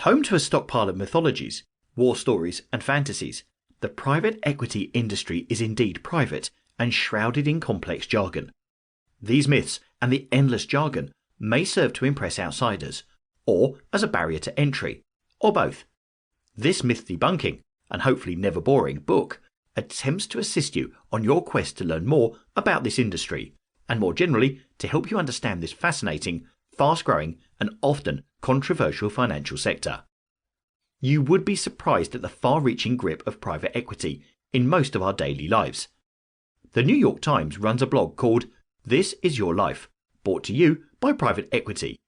Home to a stockpile of mythologies, war stories, and fantasies, the private equity industry is indeed private and shrouded in complex jargon. These myths and the endless jargon may serve to impress outsiders, or as a barrier to entry, or both. This myth debunking, and hopefully never boring, book attempts to assist you on your quest to learn more about this industry, and more generally to help you understand this fascinating, fast-growing, and often controversial financial sector. You would be surprised at the far-reaching grip of private equity in most of our daily lives. The New York Times runs a blog called This Is Your Life, brought to you by private equity,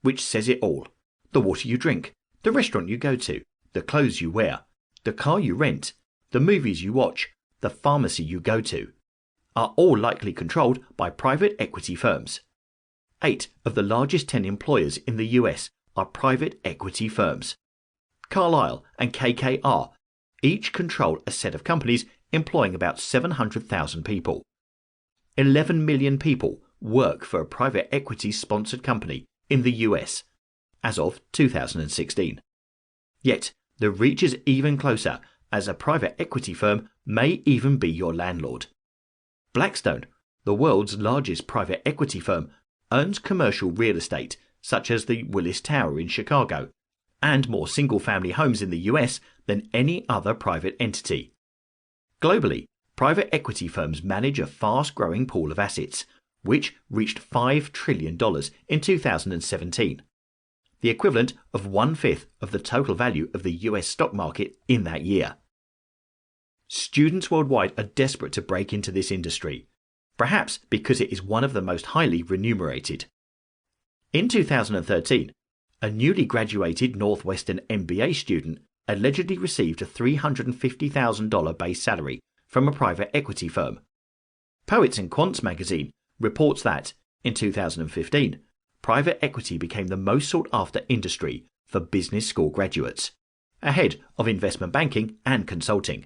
which says it all. The water you drink, the restaurant you go to, the clothes you wear, the car you rent, the movies you watch, the pharmacy you go to, are all likely controlled by private equity firms. 8 of the largest 10 employers in the US are private equity firms. Carlyle and KKR each control a set of companies employing about 700,000 people. 11 million people work for a private equity-sponsored company in the US as of 2016. Yet, the reach is even closer, as a private equity firm may even be your landlord. Blackstone, the world's largest private equity firm, owns commercial real estate such as the Willis Tower in Chicago, and more single-family homes in the US than any other private entity. Globally, private equity firms manage a fast-growing pool of assets, which reached $5 trillion in 2017, the equivalent of 1/5 of the total value of the US stock market in that year. Students worldwide are desperate to break into this industry, perhaps because it is one of the most highly remunerated. In 2013, a newly graduated Northwestern MBA student allegedly received a $350,000 base salary from a private equity firm. Poets and Quants magazine reports that, in 2015, private equity became the most sought-after industry for business school graduates, ahead of investment banking and consulting.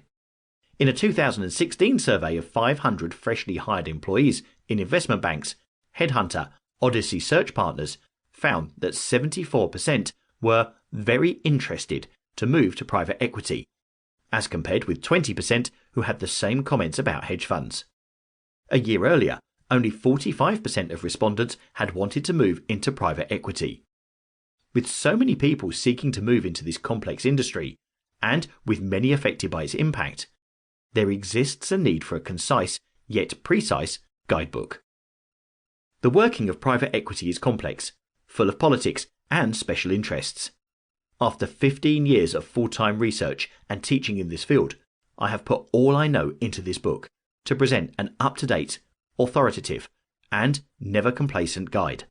In a 2016 survey of 500 freshly hired employees in investment banks, Headhunter Odyssey Search Partners found that 74% were very interested to move to private equity, as compared with 20% who had the same comments about hedge funds. A year earlier, only 45% of respondents had wanted to move into private equity. With so many people seeking to move into this complex industry, and with many affected by its impact, there exists a need for a concise, yet precise, guidebook. The working of private equity is complex, full of politics and special interests. After 15 years of full-time research and teaching in this field, I have put all I know into this book to present an up-to-date, authoritative, and never complacent guide.